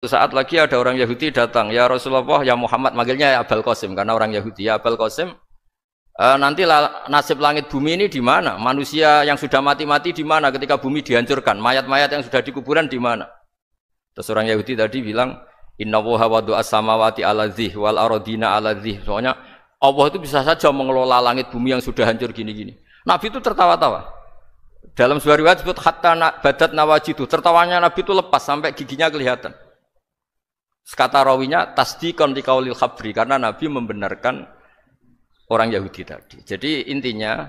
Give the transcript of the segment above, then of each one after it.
Suatu saat lagi ada orang Yahudi datang, ya Rasulullah, ya Muhammad, manggilnya ya Abul Qasim karena orang Yahudi. Ya Abul Qasim, nanti nasib langit bumi ini di mana? Manusia yang sudah mati-mati di mana ketika bumi dihancurkan? Mayat-mayat yang sudah di kuburan di mana? Terus orang Yahudi tadi bilang, Inna Allaha wadu'as samawati ala dzih wal aradina ala dzih. Soalnya Allah itu bisa saja mengelola langit bumi yang sudah hancur gini-gini. Nabi itu tertawa-tawa. Dalam sebuah riwayat disebut hatta badat nawajidu. Tertawanya Nabi itu lepas sampai giginya kelihatan. Kata rawinya tasdiqan liqaulil khabri karena Nabi membenarkan orang Yahudi tadi. Jadi intinya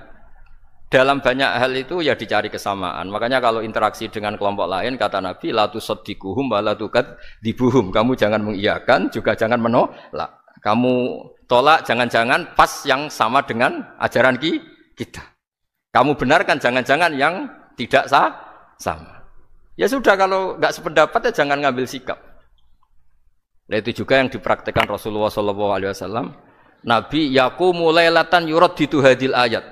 dalam banyak hal itu ya dicari kesamaan. Makanya kalau interaksi dengan kelompok lain kata Nabi la tusaddiquhum wa la tukadibuhum. Kamu jangan mengiyakan juga jangan menolak. Kamu tolak jangan-jangan pas yang sama dengan ajaran kita. Kamu benarkan jangan-jangan yang tidak sama. Ya sudah kalau enggak sependapat ya jangan ngambil sikap. Nah, itu juga yang dipraktekkan Rasulullah SAW. Nabi yaqumu lailatan yuraddidu hadil ayat.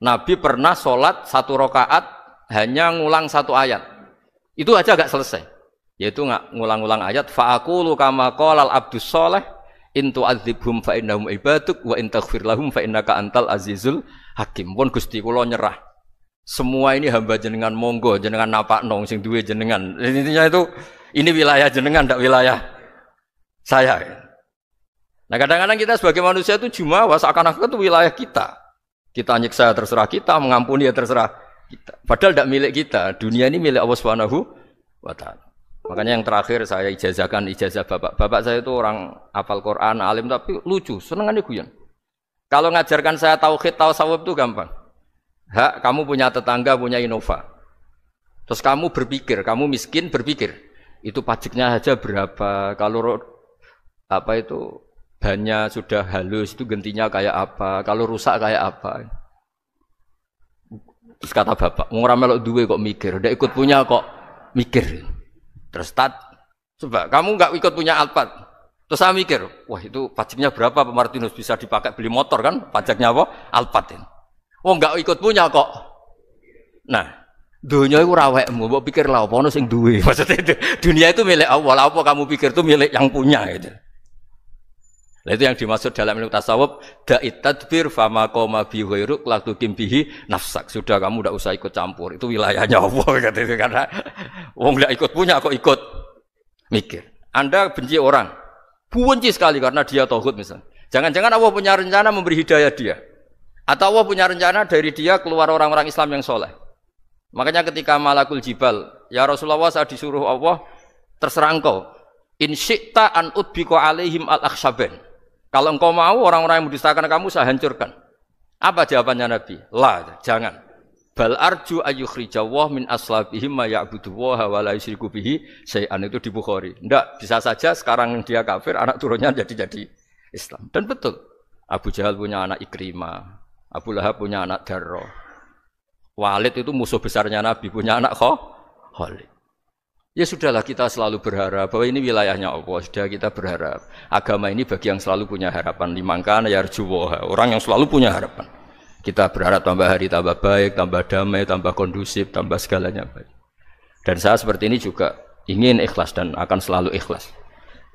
Nabi pernah sholat satu rakaat hanya ngulang satu ayat. Itu aja agak selesai. Yaitu ngulang-ngulang ayat. Fa'aqulu kama qalal abdus sholeh in tu'adzibhum fa innahum ibaduk wa in taghfir lahum fa innaka antal azizul hakim. Pun Gusti kula nyerah. Semua ini hamba jenengan monggo jenengan napakno sing duwe jenengan. Intinya itu ini wilayah jenengan ndak wilayah saya. Nah kadang-kadang kita sebagai manusia itu jumawa seakan-akan itu wilayah kita. Kita nyiksa terserah kita, mengampuni ya terserah kita. Padahal tidak milik kita. Dunia ini milik Allah Subhanahu wa taala. Makanya yang terakhir saya ijazahkan ijazah bapak. Bapak saya itu orang hafal Quran, alim tapi lucu, senengannya guyon. Kalau ngajarkan saya tauhid, tasawuf itu gampang. Hak kamu punya tetangga, punya Innova. Terus kamu berpikir, kamu miskin berpikir. Itu pajaknya aja berapa? Kalau apa itu bannya sudah halus itu gantinya kayak apa, kalau rusak kayak apa. Terus kata bapak, ora melok duwe kok mikir, ndak ikut punya kok mikir. Terus coba kamu enggak ikut punya Alphard. Terus saya mikir, wah itu pajaknya berapa Pak Martinus bisa dipakai beli motor kan? Pajaknya apa? Alphard ini. Oh enggak ikut punya kok. Nah, dunia itu rawekmu, mbok pikir lah apa ono sing duwe. Maksudnya itu, dunia itu milik Allah, apa kamu pikir itu milik yang punya gitu. Nah, itu yang dimaksud dalam ilmu tasawuf da'it tadbir fama qoma bi ghairuk la tuqim bihi nafsak. Sudah kamu tidak usah ikut campur. Itu wilayahnya Allah gitu karena wong enggak ikut punya kok ikut mikir. Anda benci orang. Benci sekali karena dia tauhid misalnya. Jangan-jangan Allah punya rencana memberi hidayah dia. Atau Allah punya rencana dari dia keluar orang-orang Islam yang soleh. Makanya ketika malakul jibal, ya Rasulullah saya disuruh Allah terserah engkau. In syi'ta an udbiqa alaihim al-akhshaban. Kalau engkau mau orang-orang yang mendustakan kamu saya hancurkan. Apa jawabannya Nabi? La, jangan. Bal arju ayyukhrijawah min aslabihim ma ya'budullaha wa la yusyriku bihi syai'an. Itu di Bukhari. Enggak, bisa saja sekarang dia kafir, anak turunnya jadi Islam. Dan betul. Abu Jahal punya anak Ikrimah, Abu Lahab punya anak Darrah. Walid itu musuh besarnya Nabi, punya anak Khalid. Ya sudahlah kita selalu berharap bahwa ini wilayahnya Allah. Sudah kita berharap. Agama ini bagi yang selalu punya harapan. Limangkan yarjuwah. Orang yang selalu punya harapan. Kita berharap tambah hari tambah baik, tambah damai, tambah kondusif, tambah segalanya baik. Dan saya seperti ini juga ingin ikhlas dan akan selalu ikhlas.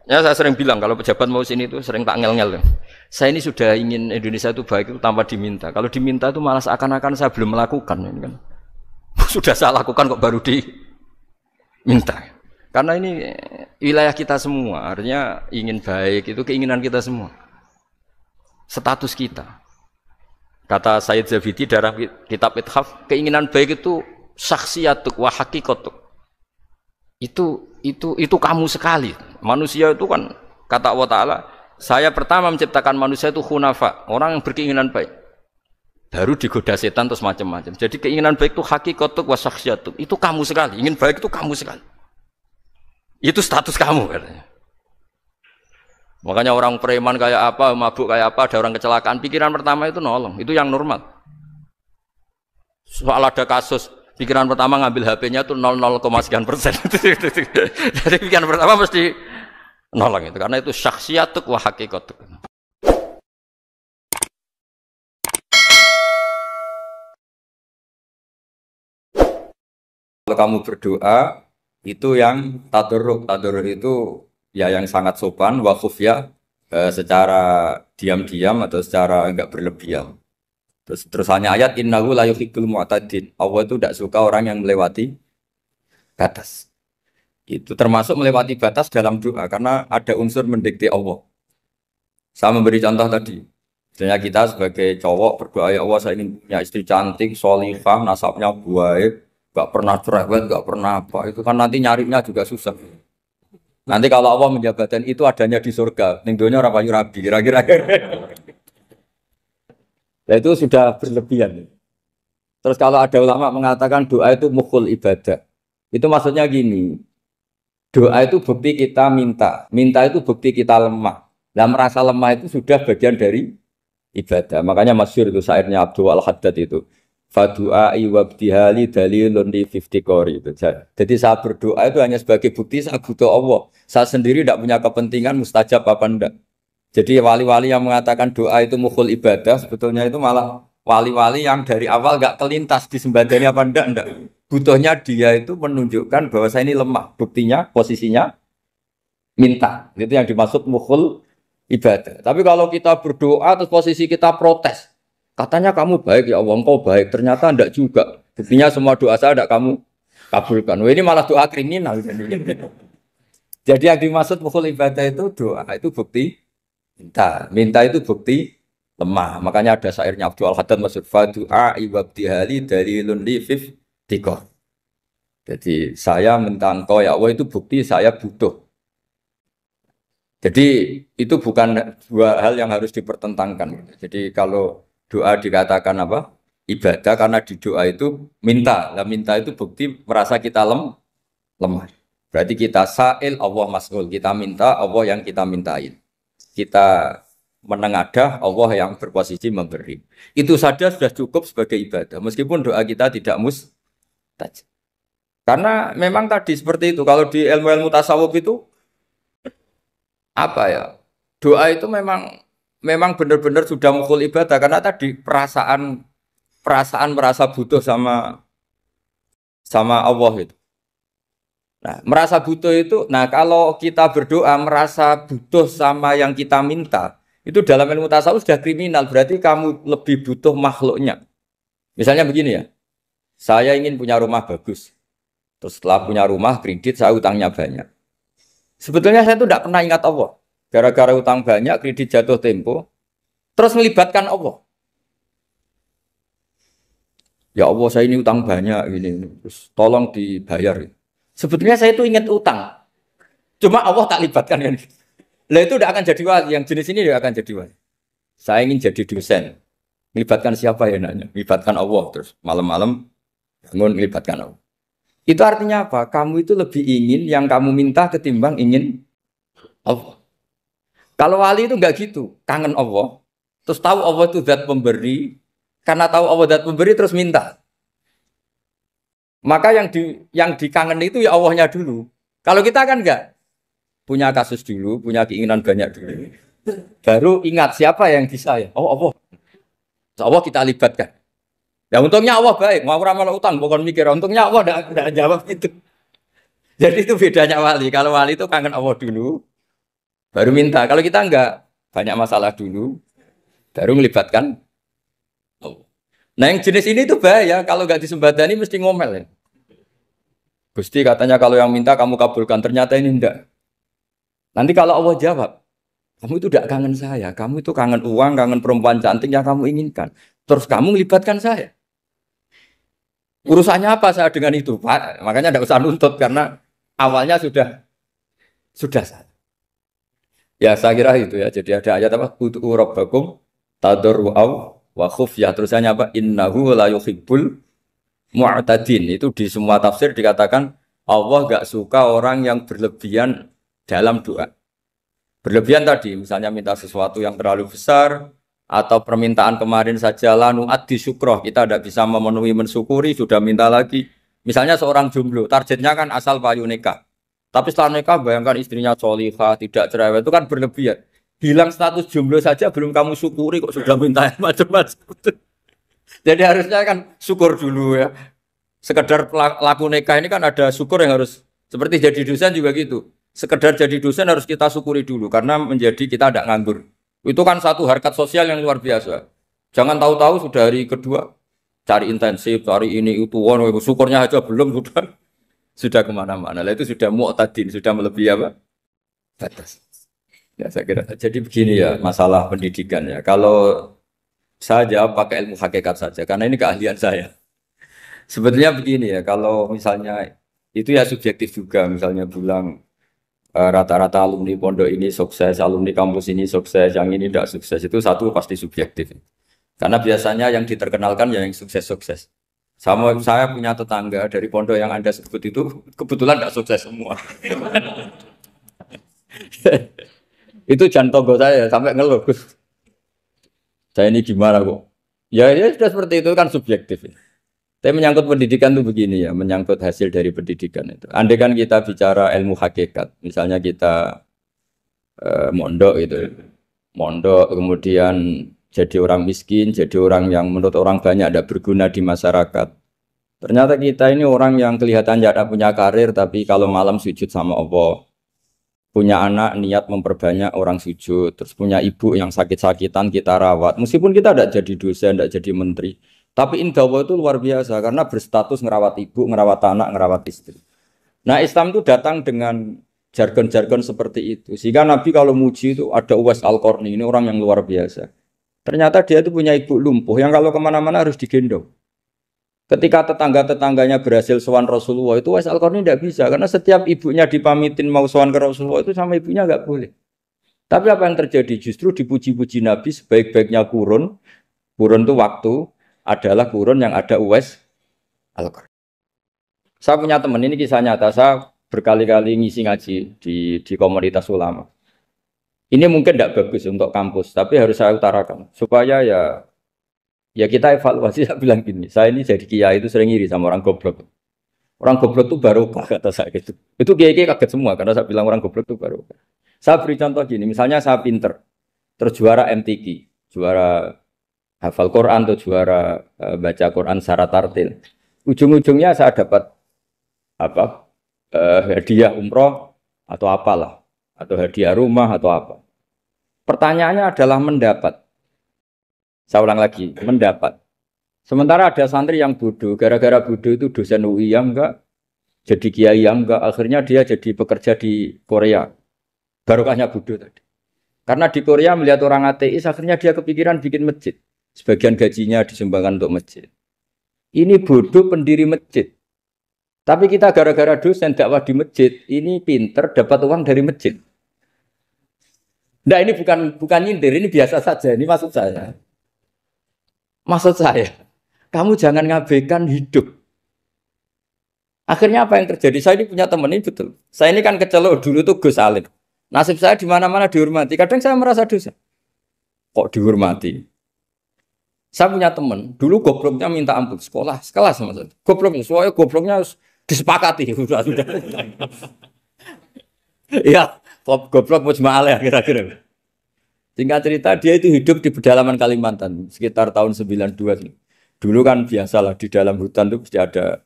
Ya saya sering bilang kalau pejabat mau sini itu sering tak ngel-ngel. Saya ini sudah ingin Indonesia itu baik itu tanpa diminta. Kalau diminta itu malah seakan-akan saya belum melakukan. Ini kan. Sudah saya lakukan kok baru minta. Karena ini wilayah kita semua, artinya ingin baik itu keinginan kita semua. Status kita. Kata Sayyid Zabidi dalam kitab Ithaf, keinginan baik itu syakhsiyatuk wa haqiqatuk. Itu kamu sekali. Manusia itu kan kata Allah Ta'ala, saya pertama menciptakan manusia itu khunafa, orang yang berkeinginan baik. Baru digoda setan terus macam-macam. Jadi keinginan baik itu hakikatuk wa syakhsiyatuk. Itu kamu sekali. Ingin baik itu kamu sekali. Itu status kamu katanya. Makanya orang preman kayak apa, mabuk kayak apa, ada orang kecelakaan, pikiran pertama itu nolong. Itu yang normal. Soal ada kasus, pikiran pertama ngambil HP-nya itu 0,0 sekian persen. Jadi pikiran pertama mesti nolong itu. Karena itu syakhsiyatuk wa hakikatuk. Kalau kamu berdoa, Itu yang tadarruk. Tadarruk itu ya yang sangat sopan, wa khufya secara diam-diam atau secara enggak berlebihan. Terus hanya ayat innahu la yuhibbul mu'tadin. Allah itu tidak suka orang yang melewati batas. Itu termasuk melewati batas dalam doa karena ada unsur mendikte Allah. Saya memberi contoh tadi. Misalnya kita sebagai cowok berdoa ya Allah saya ingin punya istri cantik, solihah, nasabnya baik, gak pernah cerewet, gak pernah apa. Itu kan nanti nyarinya juga susah. Nanti kalau Allah menjabatkan itu adanya di surga, ning donya ora payu rabi, kira-kira. Nah, itu sudah berlebihan. Terus kalau ada ulama mengatakan doa itu mukhul ibadah. Itu maksudnya gini, doa itu bukti kita minta. Minta itu bukti kita lemah. Nah merasa lemah itu sudah bagian dari ibadah. Makanya masyhur itu syairnya Abdul Al-Haddad itu. Fadu'ai wabdihali dalilun li kori itu. Jadi saya berdoa itu hanya sebagai bukti saya butuh Allah. Saya sendiri tidak punya kepentingan mustajab apa enggak. Jadi wali-wali yang mengatakan doa itu mukhul ibadah sebetulnya itu malah wali-wali yang dari awal enggak kelintas disembadani apa enggak. Butuhnya dia itu menunjukkan bahwa saya ini lemah. Buktinya posisinya minta. Itu yang dimaksud mukhul ibadah. Tapi kalau kita berdoa terus posisi kita protes. Katanya kamu baik ya Allah, engkau baik. Ternyata enggak juga. Buktinya semua doa saya enggak kamu kabulkan. Wah, ini malah doa kriminal. Jadi yang dimaksud mukhul ibadah itu doa itu bukti minta. Minta itu bukti lemah. Makanya ada syairnya Abdul Al-Haddad maksud fadu'a ibabdihali dalilun li tiko. Jadi saya minta engkau ya Allah itu bukti saya butuh. Jadi itu bukan dua hal yang harus dipertentangkan. Jadi kalau doa dikatakan apa? Ibadah karena di doa itu minta. Lah minta itu bukti merasa kita lemah. Berarti kita sa'il Allah mas'ul. Kita minta Allah yang kita mintain. Kita menengadah Allah yang berposisi memberi. Itu saja sudah cukup sebagai ibadah. Meskipun doa kita tidak mustajab. Karena memang tadi seperti itu. Kalau di ilmu-ilmu tasawuf itu apa ya? Doa itu memang benar-benar sudah mukhul ibadah karena tadi perasaan merasa butuh sama Allah itu. Nah, merasa butuh itu, nah kalau kita berdoa merasa butuh sama yang kita minta, itu dalam ilmu tasawuf sudah kriminal, berarti kamu lebih butuh makhluknya. Misalnya begini ya, saya ingin punya rumah bagus, terus setelah punya rumah kredit saya utangnya banyak. Sebetulnya saya itu tidak pernah ingat Allah, gara-gara utang banyak, kredit jatuh tempo, terus melibatkan Allah. Ya Allah saya ini utang banyak, ini, terus tolong dibayar. Sebetulnya saya itu ingat utang. Cuma Allah tak libatkan kan. Lah itu tidak akan jadi wali. Yang jenis ini tidak akan jadi wali. Saya ingin jadi dosen. Melibatkan siapa ya nanya? Melibatkan Allah terus. Malam-malam bangun melibatkan Allah. Itu artinya apa? Kamu itu lebih ingin yang kamu minta ketimbang ingin Allah. Kalau wali itu enggak gitu. Kangen Allah. Terus tahu Allah itu zat pemberi. Karena tahu Allah zat pemberi terus minta. Maka yang dikangen itu ya Allahnya dulu. Kalau kita kan enggak punya kasus dulu, punya keinginan banyak dulu. Baru ingat siapa yang bisa ya. Oh Allah. Allah kita libatkan. Ya untungnya Allah baik, mau ramal utang bukan mikir. Untungnya Allah enggak jawab itu. Jadi itu bedanya wali. Kalau wali itu kangen Allah dulu, baru minta. Kalau kita enggak, banyak masalah dulu, baru melibatkan Allah. Nah yang jenis ini tuh bahaya, kalau nggak disembadani mesti ngomel ya. Gusti katanya kalau yang minta kamu kabulkan, ternyata ini enggak. Nanti kalau Allah jawab, kamu itu tidak kangen saya, kamu itu kangen uang, kangen perempuan cantik yang kamu inginkan. Terus kamu melibatkan saya. Urusannya apa saya dengan itu, Pak? Makanya tidak usah nuntut karena awalnya sudah salah. Ya saya kira itu ya. Jadi ada ayat apa? Ud'u rabbakum tadarru'aw wa khufyah, terusannya apa? Innahu la yuhibbul mu'tadin. Itu di semua tafsir dikatakan Allah enggak suka orang yang berlebihan dalam doa. Berlebihan tadi misalnya minta sesuatu yang terlalu besar atau permintaan kemarin saja lanu addi syukroh, kita tidak bisa memenuhi mensyukuri sudah minta lagi. Misalnya seorang jomblo, targetnya kan asal payu nikah. Tapi setelah nikah bayangkan istrinya solihah, tidak cerewet, itu kan berlebihan. Hilang status jomblo saja belum kamu syukuri kok sudah minta macam-macam. Jadi harusnya kan syukur dulu ya. Sekedar laku nikah ini kan ada syukur yang harus Seperti jadi dosen juga gitu. Sekedar jadi dosen harus kita syukuri dulu karena menjadi kita tidak nganggur. Itu kan satu harkat sosial yang luar biasa. Jangan tahu-tahu sudah hari kedua cari intensif, cari ini itu, syukurnya aja belum sudah kemana-mana. Lah itu sudah mu'tadin, sudah melebihi apa? Batas. Ya saya kira. Jadi begini ya masalah pendidikan ya. Kalau saya jawab pakai ilmu hakikat saja karena ini keahlian saya. Sebetulnya begini ya, kalau misalnya itu ya subjektif juga, misalnya bilang rata-rata alumni pondok ini sukses, alumni kampus ini sukses, yang ini tidak sukses, itu satu pasti subjektif. Karena biasanya yang diterkenalkan ya yang sukses-sukses. Sama saya punya tetangga dari pondok yang Anda sebut itu kebetulan tidak sukses semua. Itu jantogo saya sampai ngeluh. Saya ini gimana kok? Ya, ya sudah seperti itu kan subjektif. Tapi menyangkut pendidikan itu begini ya, menyangkut hasil dari pendidikan itu. Andai kan kita bicara ilmu hakikat, misalnya kita mondok gitu, mondok kemudian jadi orang miskin, jadi orang yang menurut orang banyak tidak berguna di masyarakat. Ternyata kita ini orang yang kelihatannya tidak punya karir, tapi kalau malam sujud sama Allah, punya anak niat memperbanyak orang sujud, terus punya ibu yang sakit-sakitan kita rawat, meskipun kita tidak jadi dosen, tidak jadi menteri. Tapi indah Allah itu luar biasa karena berstatus ngerawat ibu, ngerawat anak, ngerawat istri. Nah Islam itu datang dengan jargon-jargon seperti itu. Sehingga Nabi kalau muji itu ada Uwais Al-Qarni, ini orang yang luar biasa. Ternyata dia itu punya ibu lumpuh yang kalau kemana-mana harus digendong. Ketika tetangga-tetangganya berhasil sowan Rasulullah itu Uwais Al-Qarni tidak bisa. Karena setiap ibunya dipamitin mau sowan ke Rasulullah itu sama ibunya nggak boleh. Tapi apa yang terjadi? Justru dipuji-puji Nabi sebaik-baiknya kurun. Kurun itu waktu adalah kurun yang ada Uwais Al-Qarni. Saya punya teman, ini kisah nyata, saya berkali-kali ngisi ngaji di komunitas ulama. Ini mungkin tidak bagus untuk kampus, tapi harus saya utarakan supaya ya kita evaluasi. Saya bilang gini, saya ini jadi kiai itu sering iri sama orang goblok. Orang goblok itu barokah kata saya gitu. Itu kiai-kiai kaget semua karena saya bilang orang goblok itu barokah. Saya beri contoh gini, misalnya saya pinter, terus juara MTQ, juara hafal Quran atau juara baca Quran secara tartil. Ujung-ujungnya saya dapat apa? Hadiah umroh atau apalah, atau hadiah rumah atau apa. Pertanyaannya adalah mendapat. Saya ulang lagi, mendapat. Sementara ada santri yang bodoh, gara-gara bodoh itu dosen UI yang enggak, jadi kiai yang enggak, akhirnya dia jadi pekerja di Korea. Barokahnya bodoh tadi. Karena di Korea melihat orang ateis, akhirnya dia kepikiran bikin masjid. Sebagian gajinya disumbangkan untuk masjid. Ini bodoh pendiri masjid. Tapi kita gara-gara dosen dakwah di masjid, ini pinter dapat uang dari masjid. Nah ini bukan nyindir, ini biasa saja. Ini maksud saya. Maksud saya, kamu jangan ngabaikan hidup. Akhirnya apa yang terjadi? Saya ini punya teman ini betul. Saya ini kan kecelok dulu tuh Gus Alim. Nasib saya di mana-mana dihormati. Kadang saya merasa dosa. Kok dihormati? Saya punya teman, dulu gobloknya minta ampun sekolah, sekelas sama saya. Gobloknya, soalnya gobloknya harus disepakati. Sudah. Iya, goblok mujma'alah kira-kira. Singkat cerita, dia itu hidup di pedalaman Kalimantan, sekitar tahun 92. Dulu kan biasalah di dalam hutan itu pasti ada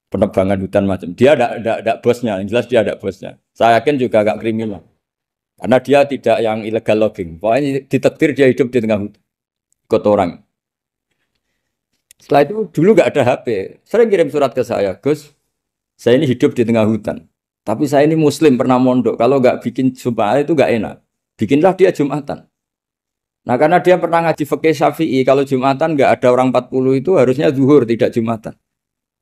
penebangan hutan macam. Dia ada bosnya, yang jelas dia ada bosnya. Saya yakin juga agak kriminal. Karena dia tidak yang illegal logging. Pokoknya ditakdir dia hidup di tengah hutan. Ikut orang. Setelah itu dulu nggak ada HP. Sering kirim surat ke saya, Gus, saya ini hidup di tengah hutan. Tapi saya ini Muslim pernah mondok. Kalau nggak bikin Jumat itu nggak enak. Bikinlah dia Jumatan. Nah karena dia pernah ngaji fikih Syafi'i, kalau Jumatan nggak ada orang 40 itu harusnya zuhur tidak Jumatan.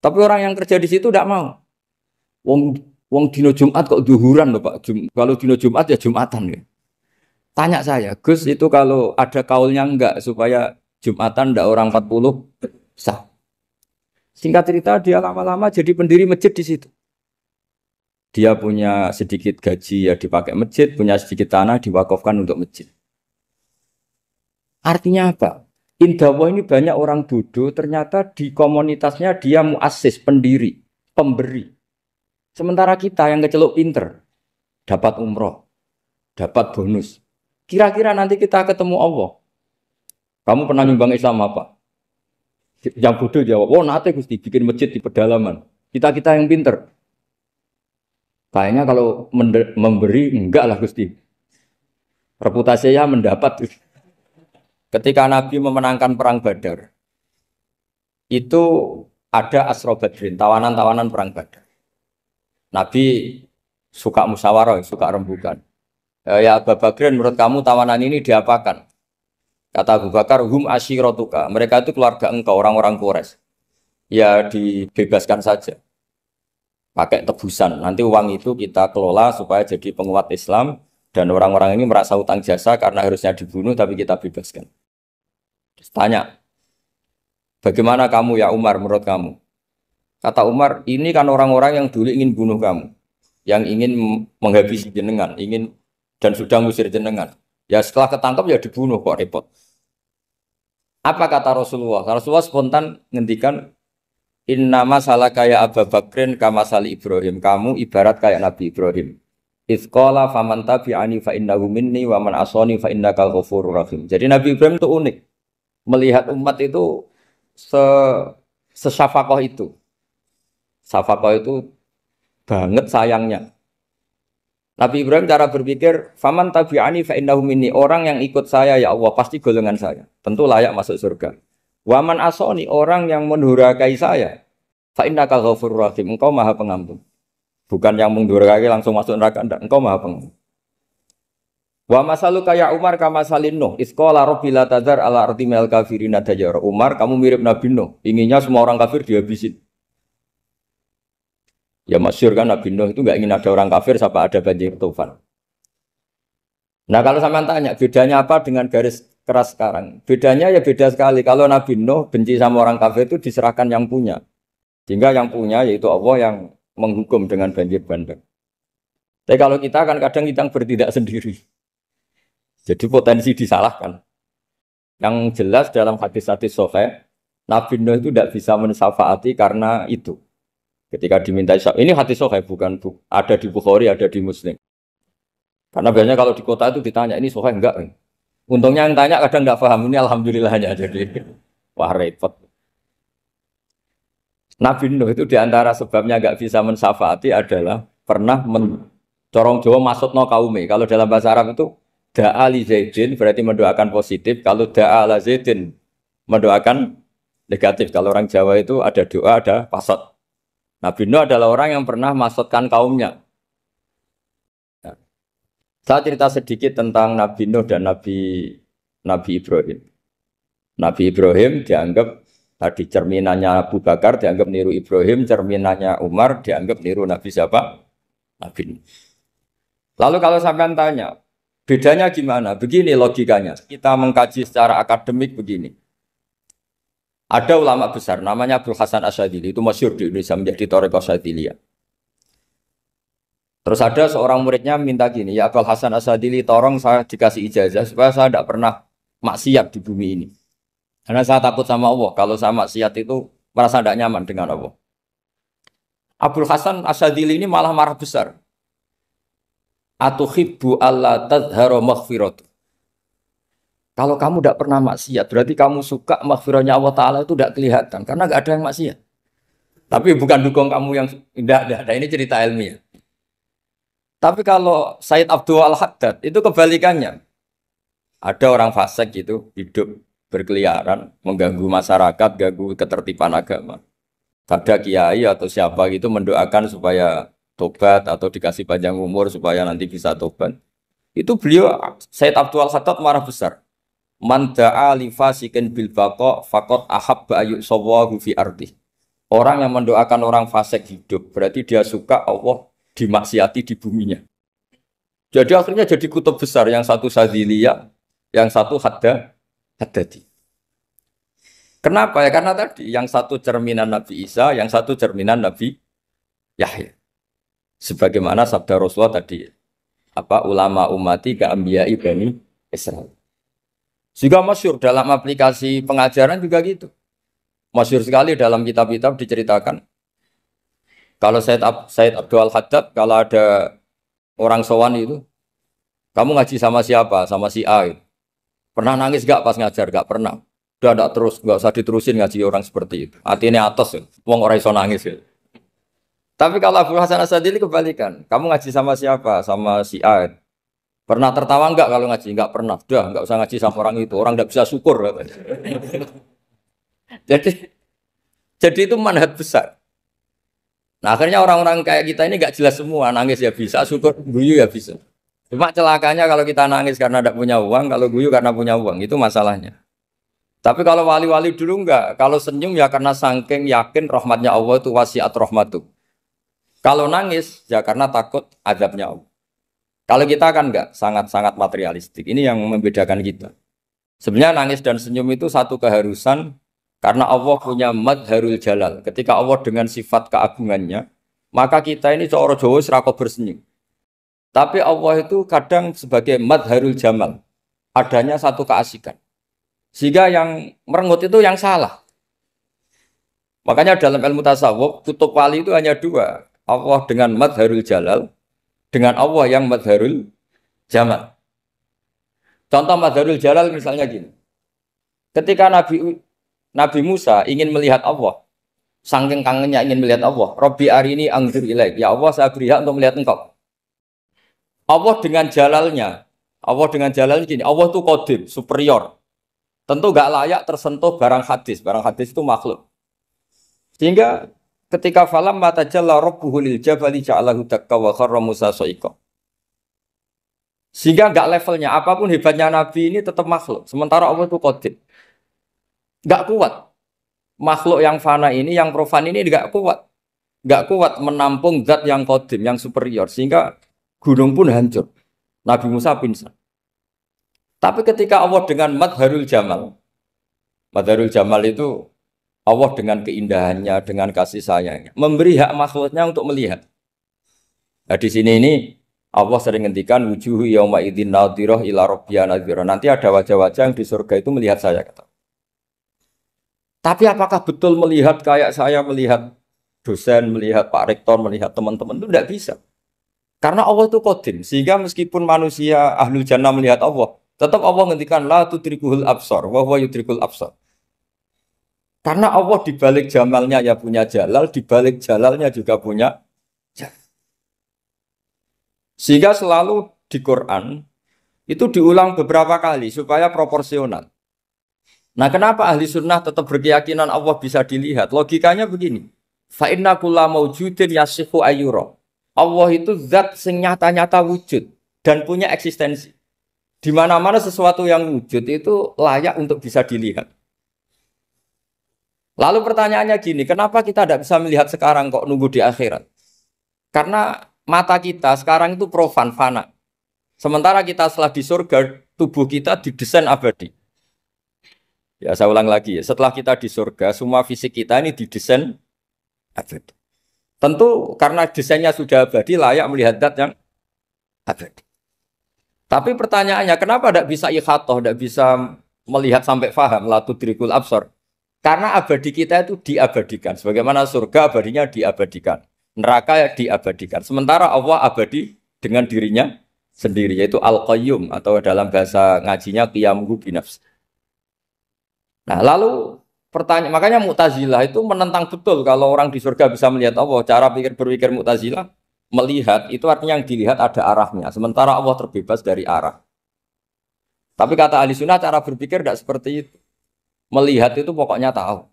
Tapi orang yang kerja di situ tidak mau. Wong dino Jumat kok zuhuran loh Pak. Kalau dino Jumat ya Jumatan ya. Tanya saya, Gus itu kalau ada kaulnya enggak supaya Jumatan ndak orang 40 sah. Singkat cerita dia lama-lama jadi pendiri masjid di situ. Dia punya sedikit gaji ya dipakai masjid, punya sedikit tanah diwakafkan untuk masjid. Artinya apa? Indah ini banyak orang bodoh, ternyata di komunitasnya dia muassis, pendiri, pemberi. Sementara kita yang kecelok pinter, dapat umroh, dapat bonus. Kira-kira nanti kita ketemu Allah. Kamu pernah nyumbang Islam apa? Yang bodoh jawab, nanti Gusti bikin masjid di pedalaman. Kita yang pinter. Kayaknya kalau memberi enggak lah Gusti. Reputasinya mendapat. Ketika Nabi memenangkan perang Badar, itu ada Asra Badrin, tawanan-tawanan perang Badar. Nabi suka musyawarah, suka rembukan. Ya Abu Bakrin, menurut kamu tawanan ini diapakan? Kata Abu Bakar, hum asyiratuka. Mereka itu keluarga engkau, orang-orang Quraisy. Ya dibebaskan saja. Pakai tebusan. Nanti uang itu kita kelola supaya jadi penguat Islam. Dan orang-orang ini merasa utang jasa karena harusnya dibunuh tapi kita bebaskan. Terus tanya, bagaimana kamu ya Umar menurut kamu? Kata Umar, ini kan orang-orang yang dulu ingin bunuh kamu. Yang ingin menghabisi jenengan, ingin dan sudah ngusir jenengan. Ya setelah ketangkap ya dibunuh kok repot. Apa kata Rasulullah? Rasulullah spontan ngendikan, innama salah kayak Abu Bakrin kama sali Ibrahim. Kamu ibarat kayak Nabi Ibrahim. Izqala faman tabi'ani fa innahu minni wa man asani fa innaka ghafurur rahim. Jadi Nabi Ibrahim itu unik. Melihat umat itu sesyafakoh itu. Syafakoh itu banget sayangnya. Nabi Ibrahim cara berpikir, faman tabi'ani fa innahu minni. Orang yang ikut saya ya Allah pasti golongan saya. Tentu layak masuk surga. Wa man asani, orang yang mendurhakai saya, fa innaka ghafurur rahim. Engkau Maha Pengampun. Bukan yang mendurhakai langsung masuk neraka, enggak. Engkau Maha Pengampun. Wa masalu kaya Umar kama salin Nuh. Isqala rabbi la tadzar ala ardi mil kafirina dajjara. Umar, kamu mirip Nabi Nuh. Inginnya semua orang kafir dihabisin. Ya masyhur kan Nabi Nuh itu enggak ingin ada orang kafir sampai ada banjir tufan. Nah kalau sampean tanya bedanya apa dengan garis keras sekarang? Bedanya ya beda sekali. Kalau Nabi Nuh benci sama orang kafir itu diserahkan yang punya. Sehingga yang punya yaitu Allah yang menghukum dengan banjir bandang. Tapi kalau kita kan kadang kita bertindak sendiri. Jadi potensi disalahkan. Yang jelas dalam hadis-hadis sahih, Nabi Nuh itu tidak bisa mensyafaati karena itu. Ketika diminta syafaat, ini hadis sahih bukan ada di Bukhari, ada di Muslim. Karena biasanya kalau di kota itu ditanya ini sahih enggak? Untungnya yang tanya kadang enggak paham, ini alhamdulillahnya jadi wah repot. Nabi Nuh itu diantara sebabnya enggak bisa mensyafaati adalah pernah corong Jawa maksudno kaume. Kalau dalam bahasa Arab itu da'a li Zaidin berarti mendoakan positif. Kalau da'a la Zaidin mendoakan negatif. Kalau orang Jawa itu ada doa, ada pasot. Nabi Nuh adalah orang yang pernah maksudkan kaumnya. Nah, saya cerita sedikit tentang Nabi Nuh dan Nabi Ibrahim. Nabi Ibrahim dianggap tadi cerminannya Abu Bakar, dianggap niru Ibrahim, cerminannya Umar, dianggap niru Nabi siapa? Nabi Nuh. Lalu kalau sampean tanya, bedanya gimana? Begini logikanya. Kita mengkaji secara akademik begini. Ada ulama besar, namanya Abdul Hasan Asyadzili, itu masyhur di Indonesia menjadi Thariqah Asyadziliyah. Terus ada seorang muridnya minta gini, ya Abdul Hasan Asyadzili, tolong saya dikasih ijazah supaya saya tidak pernah maksiat di bumi ini. Karena saya takut sama Allah, kalau saya maksiat itu merasa tidak nyaman dengan Allah. Abdul Hasan Asyadzili ini malah marah besar. Atuhibbu alla tadhharu maghfiratu. Kalau kamu tidak pernah maksiat, berarti kamu suka maghfirahnya Allah Ta'ala itu tidak kelihatan. Karena tidak ada yang maksiat. Tapi bukan dukung kamu yang tidak. Ini cerita ilmiah. Tapi kalau Said Abdul Al-Haddad, itu kebalikannya. Ada orang fasik gitu, hidup berkeliaran, mengganggu masyarakat, ganggu ketertiban agama. Ada kiai atau siapa gitu mendoakan supaya tobat atau dikasih panjang umur supaya nanti bisa tobat. Itu beliau, Said Abdul Al-Haddad marah besar. Man da'a li fasikin bil baqa faqad ahabba ayu sawahu fi ardi. Orang yang mendoakan orang fasik hidup berarti dia suka Allah dimaksiati di buminya. Jadi akhirnya jadi kutub besar, yang satu Sadziliyah, yang satu Haddadi. Kenapa ya? Karena tadi yang satu cerminan Nabi Isa, yang satu cerminan Nabi Yahya. Sebagaimana sabda Rasulullah tadi, ulama ummati ka anbiya'i bani Israil. Juga masyhur dalam aplikasi pengajaran juga gitu. Masyhur sekali dalam kitab-kitab diceritakan. Kalau Said Abdul Haddad, kalau ada orang sowan itu, kamu ngaji sama siapa? Sama si A. Pernah nangis gak pas ngajar? Gak pernah. Udah gak terus, gak usah diterusin ngaji orang seperti itu. Hatinya atas, wong orang iso nangis. Tapi kalau Abu Hasan Asadili kebalikan. Kamu ngaji sama siapa? Sama si A. Pernah tertawa enggak kalau ngaji? Enggak pernah. Udah, enggak usah ngaji sama orang itu. Orang enggak bisa syukur. Jadi jadi itu manhaj besar. Nah, akhirnya orang-orang kayak kita ini enggak jelas semua. Nangis ya bisa, syukur, guyu ya bisa. Cuma celakanya kalau kita nangis karena tidak punya uang, kalau guyu karena punya uang, itu masalahnya. Tapi kalau wali-wali dulu enggak. Kalau senyum ya karena saking yakin rahmatnya Allah itu wasiat rahmatu. Kalau nangis ya karena takut azabnya Allah. Kalau kita kan enggak, sangat-sangat materialistik. Ini yang membedakan kita. Sebenarnya nangis dan senyum itu satu keharusan karena Allah punya madharul jalal. Ketika Allah dengan sifat keagungannya, maka kita ini seorang Jawa serako bersenyum. Tapi Allah itu kadang sebagai madharul jamal. Adanya satu keasikan. Sehingga yang merengut itu yang salah. Makanya dalam ilmu tasawuf, kutub wali itu hanya dua. Allah dengan madharul jalal, dengan Allah yang madharul jamal. Contoh madharul jalal misalnya gini. Ketika Nabi Musa ingin melihat Allah, saking kangennya ingin melihat Allah, Rabbi arini anzur ilaik. Ya Allah, saya beri hak untuk melihat engkau. Allah dengan jalalnya gini, Allah itu qadim, superior. Tentu gak layak tersentuh barang hadis. Barang hadis itu makhluk. Sehingga ketika falam matajalla rabbuhu lil jabali ja'alahu dakka wa kharra Musa sa'iqa. Sehingga enggak levelnya apapun hebatnya Nabi ini tetap makhluk. Sementara Allah itu qadim. Enggak kuat. Makhluk yang fana ini, yang profan ini enggak kuat. Enggak kuat menampung zat yang qadim, yang superior. Sehingga gunung pun hancur. Nabi Musa pingsan. Tapi ketika Allah dengan madharul jamal itu Allah dengan keindahannya, dengan kasih sayangnya, memberi hak makhluknya untuk melihat. Nah di sini ini Allah sering ngendikan wujuhu yauma idzin nadhirah ila rabbiha nadhirah. Nanti ada wajah-wajah yang di surga itu melihat saya kata. Tapi apakah betul melihat kayak saya melihat dosen, melihat Pak Rektor, melihat teman-teman itu tidak bisa. Karena Allah itu qadim, sehingga meskipun manusia ahlul jannah melihat Allah, tetap Allah ngendikan la tudrikuhul absar wa huwa yudrikul absar. Karena Allah di balik jamalnya ya punya jalal, di balik jalalnya juga punya jalal. Sehingga selalu di Quran itu diulang beberapa kali supaya proporsional. Nah, kenapa ahli sunnah tetap berkeyakinan Allah bisa dilihat? Logikanya begini. Fa inna kulla maujudin yasihu ayyura. Allah itu zat sing nyata-nyata wujud dan punya eksistensi. Di mana-mana sesuatu yang wujud itu layak untuk bisa dilihat. Lalu pertanyaannya gini, kenapa kita tidak bisa melihat sekarang kok nunggu di akhirat? Karena mata kita sekarang itu profan, fana. Sementara kita setelah di surga, tubuh kita didesain abadi. Ya saya ulang lagi ya, setelah kita di surga, semua fisik kita ini didesain abadi. Tentu karena desainnya sudah abadi, layak melihat zat yang abadi. Tapi pertanyaannya, kenapa tidak bisa ikhatah, tidak bisa melihat sampai faham, la tudrikul absar? Karena abadi kita itu diabadikan. Sebagaimana surga abadinya diabadikan. Neraka diabadikan. Sementara Allah abadi dengan dirinya sendiri, yaitu Al-Qayyum, atau dalam bahasa ngajinya Qiyamuhu binafs. Nah lalu pertanyaan, makanya Mu'tazilah itu menentang betul kalau orang di surga bisa melihat Allah. Cara berpikir Mu'tazilah, melihat itu artinya yang dilihat ada arahnya, sementara Allah terbebas dari arah. Tapi kata ahli sunnah cara berpikir tidak seperti itu. Melihat itu pokoknya tahu.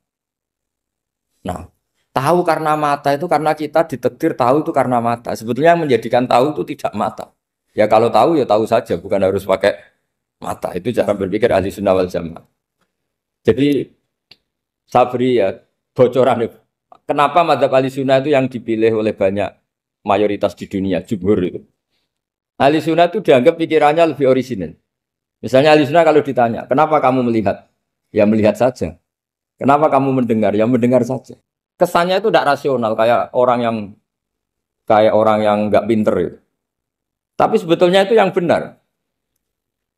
Nah, tahu karena mata itu karena kita ditakdir tahu itu karena mata. Sebetulnya yang menjadikan tahu itu tidak mata. Ya kalau tahu ya tahu saja, bukan harus pakai mata. Itu cara berpikir ahli sunnah wal jamaah. Jadi saya beri ya bocoran. Kenapa mazhab ahli sunnah itu yang dipilih oleh banyak mayoritas di dunia, jumhur itu. Ahli sunnah itu dianggap pikirannya lebih orisinal. Misalnya ahli sunnah kalau ditanya, kenapa kamu melihat? Ya melihat saja. Kenapa kamu mendengar? Ya mendengar saja. Kesannya itu tidak rasional, kayak orang yang nggak pinter itu. Tapi sebetulnya itu yang benar.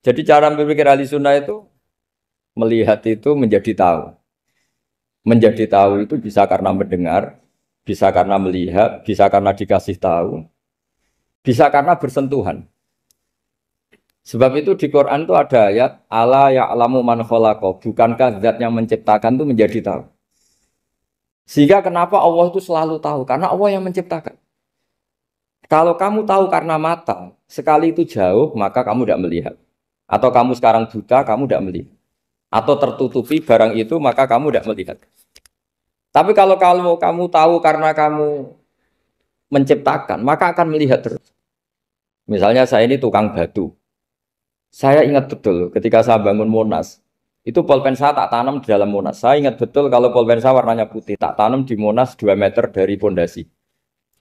Jadi cara berpikir ahli sunnah itu melihat itu menjadi tahu. Menjadi tahu itu bisa karena mendengar, bisa karena melihat, bisa karena dikasih tahu, bisa karena bersentuhan. Sebab itu di Quran itu ada ayat ala ya'lamu man khalaqa, bukankah zat yang menciptakan itu menjadi tahu. Sehingga kenapa Allah itu selalu tahu? Karena Allah yang menciptakan. Kalau kamu tahu karena mata, sekali itu jauh, maka kamu tidak melihat. Atau kamu sekarang buta, kamu tidak melihat. Atau tertutupi barang itu, maka kamu tidak melihat. Tapi kalau kamu tahu karena kamu menciptakan, maka akan melihat terus. Misalnya saya ini tukang batu. Saya ingat betul ketika saya bangun Monas, itu polpen saya tak tanam di dalam Monas. Saya ingat betul kalau polpen saya warnanya putih, tak tanam di Monas 2 meter dari pondasi.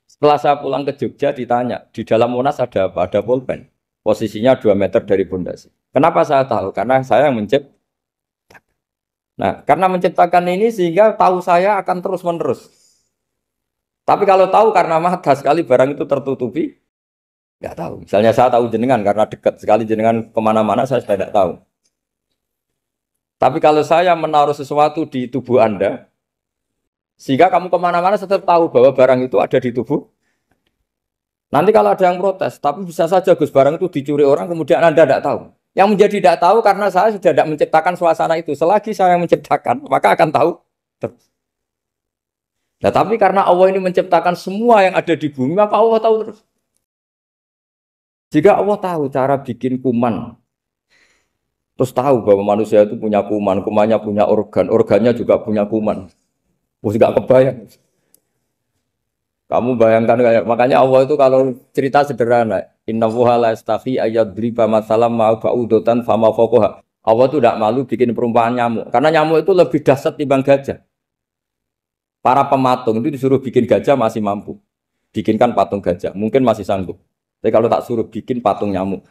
Setelah saya pulang ke Jogja ditanya, di dalam Monas ada apa? Ada polpen. Posisinya 2 meter dari pondasi. Kenapa saya tahu? Karena saya yang menciptakan. Nah, karena menciptakan ini sehingga tahu saya akan terus-menerus. Tapi kalau tahu karena mata sekali barang itu tertutupi, nggak tahu. Misalnya saya tahu jenengan karena dekat sekali jenengan kemana-mana saya sudah tidak tahu. Tapi kalau saya menaruh sesuatu di tubuh Anda, sehingga kamu kemana-mana tetap tahu bahwa barang itu ada di tubuh. Nanti kalau ada yang protes, tapi bisa saja Gus barang itu dicuri orang kemudian Anda tidak tahu. Yang menjadi tidak tahu karena saya sudah tidak menciptakan suasana itu. Selagi saya yang menciptakan, maka akan tahu terus. Nah, tapi karena Allah ini menciptakan semua yang ada di bumi, maka Allah tahu terus. Jika Allah tahu cara bikin kuman, terus tahu bahwa manusia itu punya kuman, kumannya punya organ, organnya juga punya kuman. Mesti gak kebayang. Kamu bayangkan kayak makanya Allah itu kalau cerita sederhana, innallaha la yastahi ayyadriba masalam ma ba'udatan fama fawqaha. Allah itu tidak malu bikin perumpamaan nyamuk, karena nyamuk itu lebih dahsyat timbang gajah. Para pematung itu disuruh bikin gajah masih mampu. Bikinkan patung gajah, mungkin masih sanggup. Tapi kalau tak suruh bikin patung nyamuk,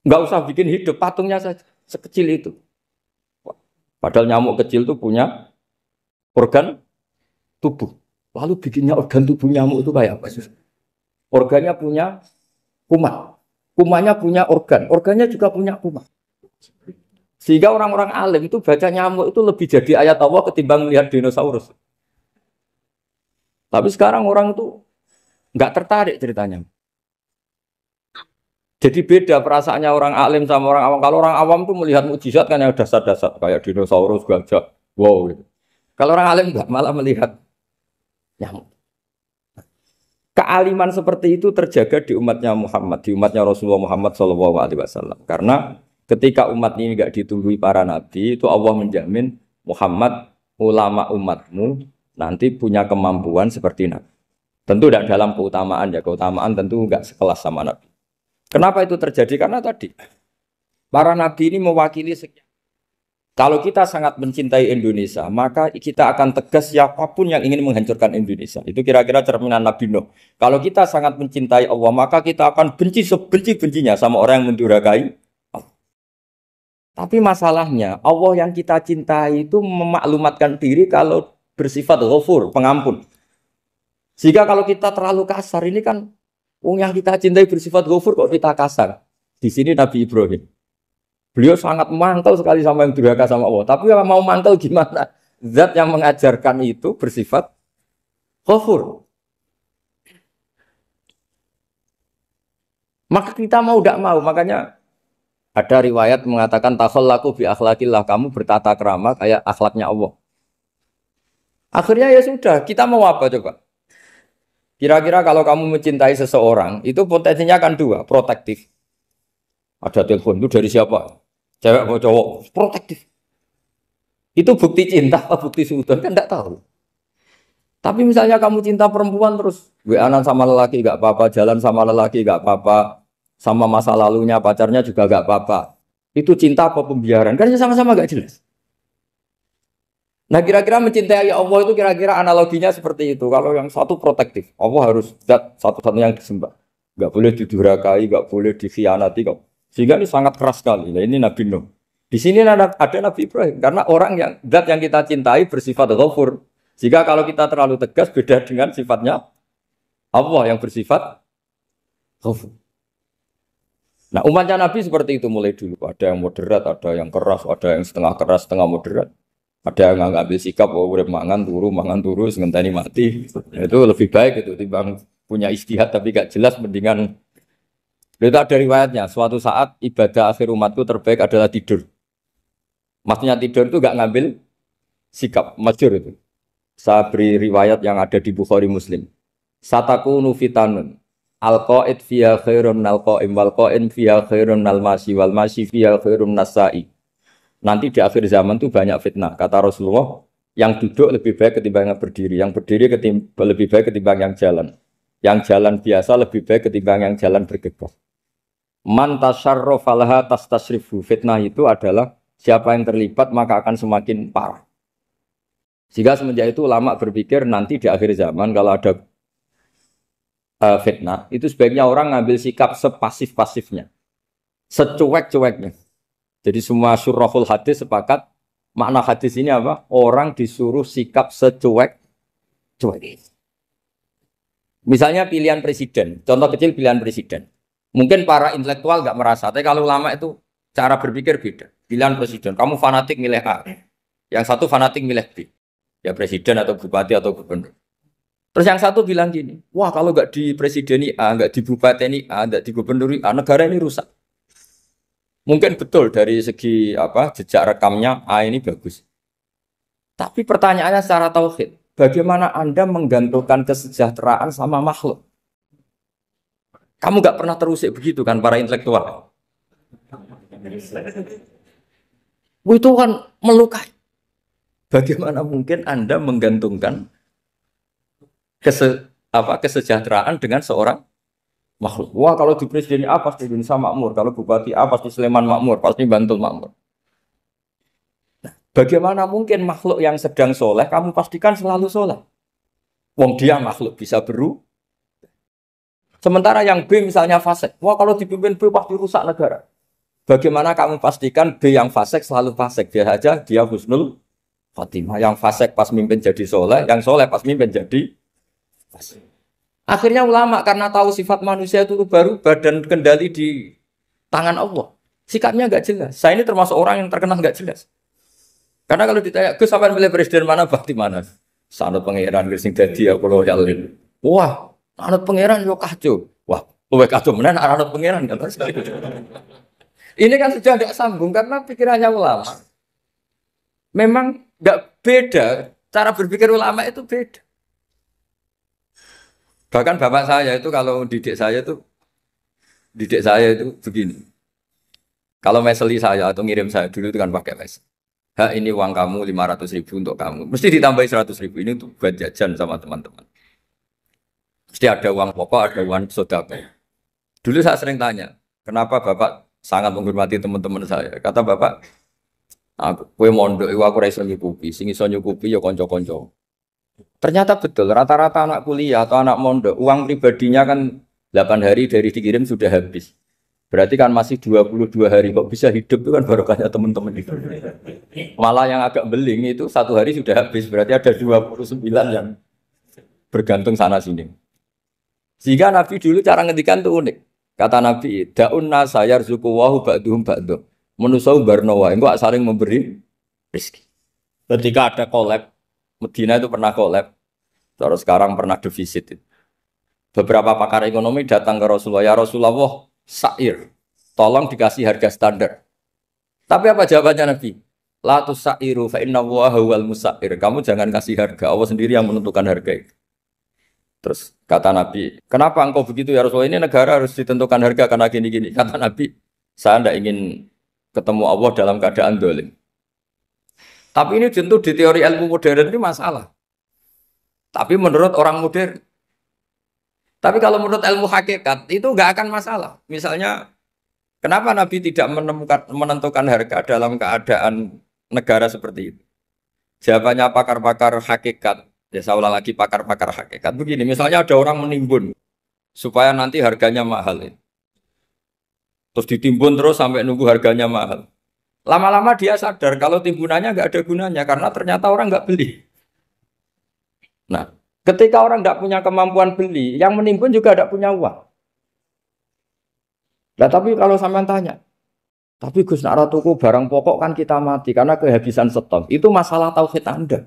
nggak usah bikin hidup, patungnya saja sekecil itu. Padahal nyamuk kecil itu punya organ tubuh. Lalu bikinnya organ tubuh nyamuk itu kayak apa? Organnya punya kuman. Kumannya punya organ. Organnya juga punya kuman. Sehingga orang-orang alim itu baca nyamuk itu lebih jadi ayat Allah ketimbang melihat dinosaurus. Tapi sekarang orang itu nggak tertarik ceritanya. Jadi beda perasaannya orang alim sama orang awam. Kalau orang awam tuh melihat mukjizat kan yang dasar-dasar kayak dinosaurus, gajah, wow gitu. Kalau orang alim nggak, malah melihat nyamuk. Kealiman seperti itu terjaga di umatnya Muhammad, di umatnya Rasulullah Muhammad SAW. Karena ketika umat ini nggak ditunggui para nabi, itu Allah menjamin Muhammad, ulama umatmu nanti punya kemampuan seperti nabi. Tentu tidak dalam keutamaan ya, keutamaan tentu nggak sekelas sama nabi. Kenapa itu terjadi? Karena tadi para nabi ini mewakili sekian. Kalau kita sangat mencintai Indonesia, maka kita akan tegas siapapun yang ingin menghancurkan Indonesia. Itu kira-kira cerminan Nabi Nuh. Kalau kita sangat mencintai Allah, maka kita akan benci sebenci-bencinya sama orang yang mendurhakai Allah. Tapi masalahnya, Allah yang kita cintai itu memaklumatkan diri kalau bersifat ghafur, pengampun. Sehingga kalau kita terlalu kasar, ini kan yang kita cintai bersifat ghafur kok kita kasar. Di sini Nabi Ibrahim. Beliau sangat mangkel sekali sama yang durhaka sama Allah. Tapi mau mangkel gimana? Zat yang mengajarkan itu bersifat ghafur. Maka kita mau tidak mau. Makanya ada riwayat mengatakan takhallaku bi akhlaqillah, kamu bertata krama kayak akhlaknya Allah. Akhirnya ya sudah, kita mau apa coba? Kira-kira kalau kamu mencintai seseorang, itu potensinya akan dua, protektif. Ada telepon itu dari siapa? Cewek atau cowok? Protektif. Itu bukti cinta apa bukti suudon? Kan tidak tahu. Tapi misalnya kamu cinta perempuan terus WA-an sama lelaki nggak apa-apa, jalan sama lelaki nggak apa-apa, sama masa lalunya pacarnya juga nggak apa-apa. Itu cinta apa pembiaran? Kan sama-sama nggak jelas. Nah kira-kira mencintai Allah itu kira-kira analoginya seperti itu. Kalau yang satu protektif, Allah harus zat satu-satunya yang disembah. Nggak boleh didurhakai, nggak boleh dikhianati kok. Sehingga ini sangat keras sekali. Nah, ini Nabi Nuh. Di sini ada Nabi Ibrahim. Karena orang yang zat yang kita cintai bersifat ghafur. Jika kalau kita terlalu tegas beda dengan sifatnya Allah yang bersifat ghafur. Nah umatnya Nabi seperti itu mulai dulu. Ada yang moderat, ada yang keras, ada yang setengah keras, setengah moderat. Ada yang ngambil sikap, udah mangan turu, ngenteni mati. Itu lebih baik itu timbang punya istihad tapi gak jelas mendingan. Itu ada riwayatnya, suatu saat ibadah akhir umatku terbaik adalah tidur. Maksudnya tidur itu gak ngambil sikap, majur itu. Saya beri riwayat yang ada di Bukhari Muslim. Satakunu fitanun. Al-qa'id fiha khairun al-qa'im wal-qa'im fiha khairun al-masi wal-masi fiha khairun nasai. Nanti di akhir zaman itu banyak fitnah. Kata Rasulullah, yang duduk lebih baik ketimbang yang berdiri. Yang berdiri lebih baik ketimbang yang jalan. Yang jalan biasa lebih baik ketimbang yang jalan bergegas. Man tasyarrafa laha tastasrifu. Fitnah itu adalah siapa yang terlibat maka akan semakin parah. Sehingga semenjak itu ulama berpikir nanti di akhir zaman kalau ada fitnah, itu sebaiknya orang ngambil sikap sepasif-pasifnya, secuek-cueknya. Jadi semua syurahul hadis sepakat, makna hadis ini apa? Orang disuruh sikap secuek-cuek. Misalnya pilihan presiden, contoh kecil pilihan presiden. Mungkin para intelektual nggak merasa, tapi kalau ulama itu cara berpikir beda. Pilihan presiden, kamu fanatik milih A, yang satu fanatik milih B. Ya presiden atau bupati atau gubernur. Terus yang satu bilang gini, wah kalau nggak di presiden A, nggak di bupati A, nggak di gubernur A, negara ini rusak. Mungkin betul dari segi jejak rekamnya A ini bagus. Tapi pertanyaannya secara tauhid, bagaimana Anda menggantungkan kesejahteraan sama makhluk? Kamu nggak pernah terusik begitu kan para intelektual? Itu kan melukai. Bagaimana mungkin Anda menggantungkan kesejahteraan dengan seorang makhluk? Wah kalau di presiden A pasti Indonesia makmur, kalau bupati A pasti Sleman makmur, pasti Bantul makmur. Nah, bagaimana mungkin makhluk yang sedang soleh kamu pastikan selalu soleh? Wong dia makhluk bisa sementara yang B misalnya fasik, wah kalau dipimpin B pasti rusak negara. Bagaimana kamu pastikan B yang fasik selalu fasik? Biar aja dia husnul Fatimah, yang fasik pas mimpin jadi soleh, yang soleh pas mimpin jadi fasik. Akhirnya ulama karena tahu sifat manusia itu berubah dan kendali di tangan Allah, sikapnya nggak jelas. Saya ini termasuk orang yang terkenal nggak jelas. Karena kalau ditanya, Gus sampean pilih presiden mana, bakti mana? Sanut pangeran sing dadi aku loyalin. Wah, anut pangeran yo kacau. Wah, luwih kacau menan anut pangeran kan. Ini kan sudah tidak sambung karena pikirannya ulama. Memang nggak beda, cara berpikir ulama itu beda. Bahkan bapak saya itu kalau didik saya itu begini. Kalau meseli saya atau ngirim saya dulu itu kan pakai mes. Ini uang kamu 500.000 untuk kamu. Mesti ditambahi 100.000 ini untuk buat jajan sama teman-teman. Mesti ada uang pokok, ada uang sodako. Dulu saya sering tanya, kenapa bapak sangat menghormati teman-teman saya? Kata bapak, kowe mondok aku ora iso nyukupi, sing iso nyukupi ya kanca-kanca. Ternyata betul, rata-rata anak kuliah atau anak mondok, uang pribadinya kan 8 hari dari dikirim sudah habis. Berarti kan masih 22 hari, kok bisa hidup itu kan barokahnya teman-teman itu. Malah yang agak beling itu 1 hari sudah habis, berarti ada 29 yang bergantung sana sini. Sehingga Nabi dulu cara ngendikan itu unik. Kata Nabi, da'un nasa yarzuqu wahu ba'duhum ba'du. Menusau barnawa, enggak saling memberi rezeki. Ketika ada collab, Medina itu pernah collab, terus sekarang pernah defisit. Beberapa pakar ekonomi datang ke Rasulullah, ya Rasulullah, sa'ir, tolong dikasih harga standar. Tapi apa jawabannya Nabi? La tusa'iru fa inna Allaha huwal musa'ir. Kamu jangan kasih harga, Allah sendiri yang menentukan harga itu. Terus kata Nabi, kenapa engkau begitu ya Rasulullah? Ini negara harus ditentukan harga karena gini-gini. Kata Nabi, saya tidak ingin ketemu Allah dalam keadaan dolim. Tapi ini tentu di teori ilmu modern ini masalah. Tapi menurut orang modern. Tapi kalau menurut ilmu hakikat itu nggak akan masalah. Misalnya, kenapa Nabi tidak menentukan harga dalam keadaan negara seperti itu? Jawabannya pakar-pakar hakikat. Ya saya ulang lagi pakar-pakar hakikat. Begini, misalnya ada orang menimbun supaya nanti harganya mahal. Terus ditimbun terus sampai nunggu harganya mahal. Lama-lama dia sadar kalau timbunannya nggak ada gunanya karena ternyata orang nggak beli. Nah, ketika orang nggak punya kemampuan beli, yang menimbun juga tidak punya uang. Nah, tapi kalau sampean tanya, tapi Gus nak tuku barang pokok kan kita mati karena kehabisan stok. Itu masalah tauhid Anda.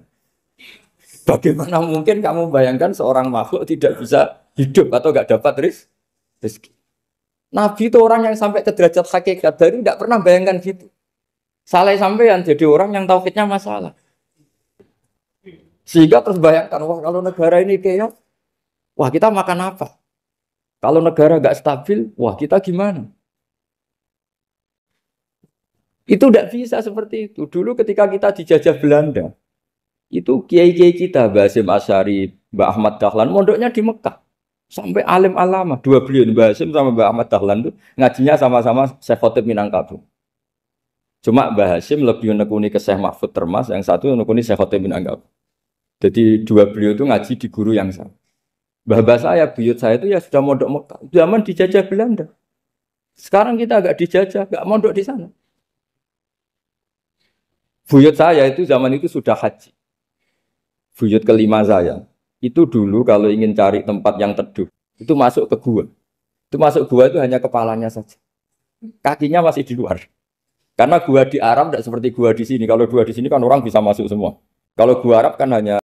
Bagaimana mungkin kamu bayangkan seorang makhluk tidak bisa hidup atau nggak dapat rezeki? Nabi itu orang yang sampai ke derajat hakikat dari tidak pernah bayangkan gitu. Saleh sampean jadi orang yang tauhidnya masalah. Sehingga terus bayangkan, wah kalau negara ini kayak, wah kita makan apa? Kalau negara nggak stabil, wah kita gimana? Itu tidak bisa seperti itu. Dulu ketika kita dijajah Belanda, itu kiai-kiai kita, Mbah Hasyim Asy'ari, Mbah Ahmad Dahlan, mondoknya di Mekah. Sampai alim alama, dua beliau, Mbah Hasyim sama Mbah Ahmad Dahlan itu ngajinya sama-sama Syekh Khotib Minangkabau. Cuma Mbah Hasyim lebih menekuni ke Syekh Mahfud Termas, yang satu menekuni Syekh Khotib Minangkabau. Jadi dua beliau itu ngaji di guru yang sama. Mbah saya, buyut saya itu ya sudah mondok Mekah. Zaman dijajah Belanda. Sekarang kita agak dijajah, agak mondok di sana. Buyut saya itu zaman itu sudah haji. Buyut kelima saya. Itu dulu kalau ingin cari tempat yang teduh, itu masuk ke gua. Itu masuk gua itu hanya kepalanya saja. Kakinya masih di luar. Karena gua di Arab tidak seperti gua di sini. Kalau gua di sini kan orang bisa masuk semua. Kalau gua Arab kan hanya